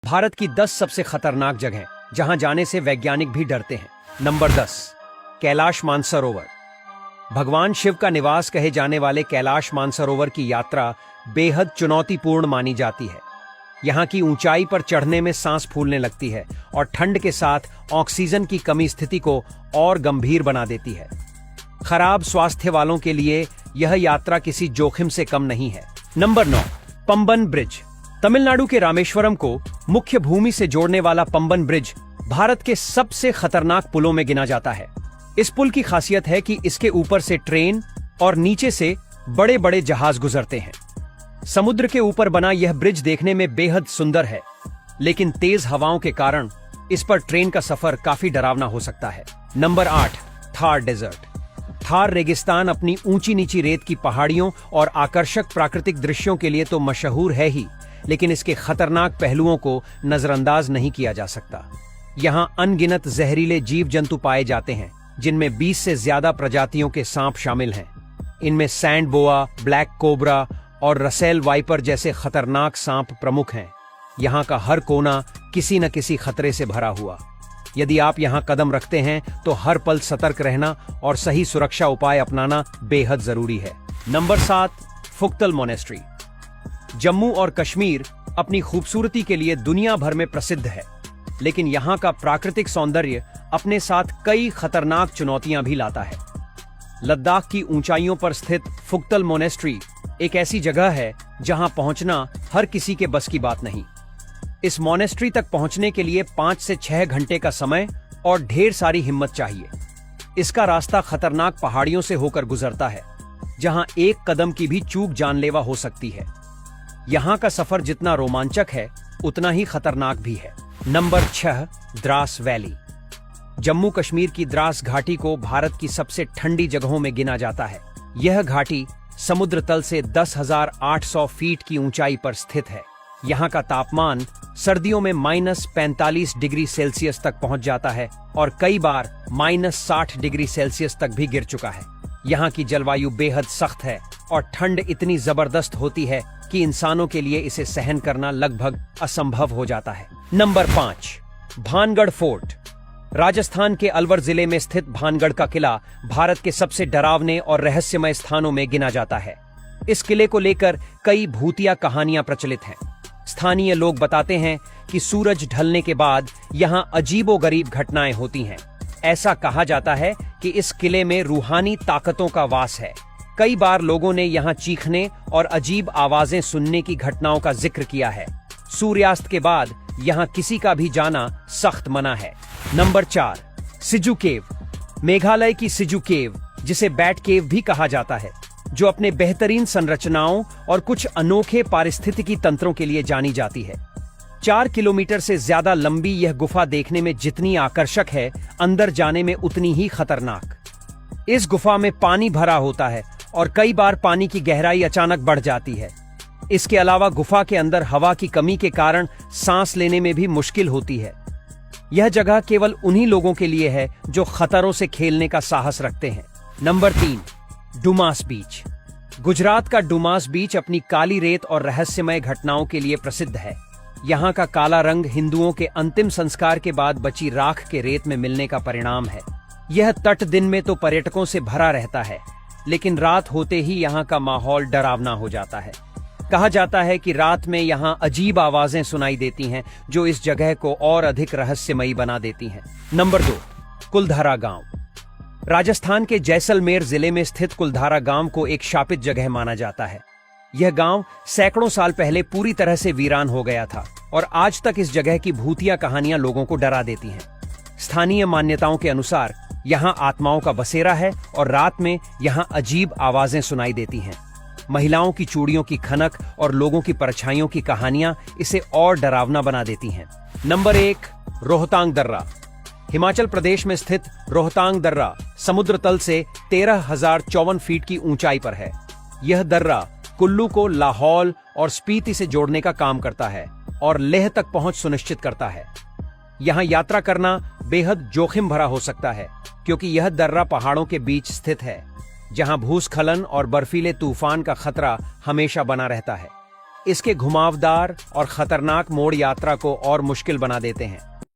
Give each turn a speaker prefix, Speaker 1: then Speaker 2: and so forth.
Speaker 1: भारत की 10 सबसे खतरनाक जगहें जहां जाने से वैज्ञानिक भी डरते हैं। नंबर 10, कैलाश मानसरोवर। भगवान शिव का निवास कहे जाने वाले कैलाश मानसरोवर की यात्रा बेहद चुनौतीपूर्ण मानी जाती है। यहाँ की ऊंचाई पर चढ़ने में सांस फूलने लगती है और ठंड के साथ ऑक्सीजन की कमी स्थिति को और गंभीर बना देती है। खराब स्वास्थ्य वालों के लिए यह यात्रा किसी जोखिम से कम नहीं है। Number 9, Pamban bridge. तमिलनाडु के रामेश्वरम को मुख्य भूमि से जोड़ने वाला पंबन ब्रिज भारत के सबसे खतरनाक पुलों में गिना जाता है। इस पुल की खासियत है कि इसके ऊपर से ट्रेन और नीचे से बड़े बड़े जहाज गुजरते हैं। समुद्र के ऊपर बना यह ब्रिज देखने में बेहद सुंदर है, लेकिन तेज हवाओं के कारण इस पर ट्रेन का सफर काफी डरावना हो सकता है। Number 8, Thar desert. थार रेगिस्तान अपनी ऊंची नीची रेत की पहाड़ियों और आकर्षक प्राकृतिक दृश्यों के लिए तो मशहूर है ही, लेकिन इसके खतरनाक पहलुओं को नजरअंदाज नहीं किया जा सकता। यहाँ अनगिनत जहरीले जीव जंतु पाए जाते हैं, जिनमें 20 से ज्यादा प्रजातियों के सांप शामिल हैं। इनमें सैंड बोआ, ब्लैक कोबरा और रसेल वाइपर जैसे खतरनाक सांप प्रमुख हैं। यहाँ का हर कोना किसी न किसी खतरे से भरा हुआ। यदि आप यहाँ कदम रखते हैं तो हर पल सतर्क रहना और सही सुरक्षा उपाय अपनाना बेहद जरूरी है। Number 7, फुक्तल monastery. जम्मू और कश्मीर अपनी खूबसूरती के लिए दुनिया भर में प्रसिद्ध है, लेकिन यहाँ का प्राकृतिक सौंदर्य अपने साथ कई खतरनाक चुनौतियां भी लाता है। लद्दाख की ऊंचाइयों पर स्थित फुक्तल मोनेस्ट्री एक ऐसी जगह है जहां पहुंचना हर किसी के बस की बात नहीं। इस मोनेस्ट्री तक पहुंचने के लिए 5 से 6 घंटे का समय और ढेर सारी हिम्मत चाहिए। इसका रास्ता खतरनाक पहाड़ियों से होकर गुजरता है, जहां एक कदम की भी चूक जानलेवा हो सकती है। यहाँ का सफर जितना रोमांचक है उतना ही खतरनाक भी है। Number 6, Dras valley. जम्मू कश्मीर की द्रास घाटी को भारत की सबसे ठंडी जगहों में गिना जाता है। यह घाटी समुद्र तल से 10,800 फीट की ऊंचाई पर स्थित है। यहाँ का तापमान सर्दियों में -45 डिग्री सेल्सियस तक पहुंच जाता है और कई बार -60 डिग्री सेल्सियस तक भी गिर चुका है। यहाँ की जलवायु बेहद सख्त है और ठंड इतनी जबरदस्त होती है कि इंसानों के लिए इसे सहन करना लगभग असंभव हो जाता है। Number 5, Bhangarh fort. राजस्थान के अलवर जिले में स्थित भानगढ़ का किला भारत के सबसे डरावने और रहस्यमय स्थानों में गिना जाता है। इस किले को लेकर कई भूतिया कहानियां प्रचलित हैं। स्थानीय लोग बताते हैं कि सूरज ढलने के बाद यहां अजीबोगरीब घटनाएं होती हैं। ऐसा कहा जाता है कि इस किले में रूहानी ताकतों का वास है। कई बार लोगों ने यहाँ चीखने और अजीब आवाजें सुनने की घटनाओं का जिक्र किया है। सूर्यास्त के बाद यहाँ किसी का भी जाना सख्त मना है। नंबर 4, सिजू केव। मेघालय की सिजू केव, जिसे बैट केव भी कहा जाता है, जो अपने बेहतरीन संरचनाओं और कुछ अनोखे पारिस्थितिकी तंत्रों के लिए जानी जाती है। 4 किलोमीटर से ज्यादा लंबी यह गुफा देखने में जितनी आकर्षक है, अंदर जाने में उतनी ही खतरनाक। इस गुफा में पानी भरा होता है और कई बार पानी की गहराई अचानक बढ़ जाती है। इसके अलावा गुफा के अंदर हवा की कमी के कारण सांस लेने में भी मुश्किल होती है। यह जगह केवल उन्हीं लोगों के लिए है जो खतरों से खेलने का साहस रखते हैं। नंबर 3, डुमास बीच। गुजरात का डुमास बीच अपनी काली रेत और रहस्यमय घटनाओं के लिए प्रसिद्ध है। यहाँ का काला रंग हिंदुओं के अंतिम संस्कार के बाद बची राख के रेत में मिलने का परिणाम है। यह तट दिन में तो पर्यटकों से भरा रहता है, लेकिन रात होते ही यहाँ का माहौल डरावना हो जाता है। कहा जाता है कि रात में यहाँ अजीब आवाजें सुनाई देती हैं, जो इस जगह को और अधिक रहस्यमयी बना देती हैं। नंबर 2, कुलधारा गांव। राजस्थान के जैसलमेर जिले में स्थित कुलधारा गांव को एक शापित जगह माना जाता है। यह गांव सैकड़ों साल पहले पूरी तरह से वीरान हो गया था और आज तक इस जगह की भूतिया कहानियां लोगों को डरा देती हैं। स्थानीय मान्यताओं के अनुसार यहाँ आत्माओं का बसेरा है और रात में यहाँ अजीब आवाजें सुनाई देती हैं। महिलाओं की चूड़ियों की खनक और लोगों की परछाइयों की कहानियां इसे और डरावना बना देती हैं। नंबर 1, रोहतांग दर्रा। हिमाचल प्रदेश में स्थित रोहतांग दर्रा समुद्र तल से 13,054 फीट की ऊंचाई पर है। यह दर्रा कुल्लू को लाहौल और स्पीति से जोड़ने का काम करता है और लेह तक पहुंच सुनिश्चित करता है। यहाँ यात्रा करना बेहद जोखिम भरा हो सकता है, क्योंकि यह दर्रा पहाड़ों के बीच स्थित है, जहां भूस्खलन और बर्फीले तूफान का खतरा हमेशा बना रहता है। इसके घुमावदार और खतरनाक मोड़ यात्रा को और मुश्किल बना देते हैं।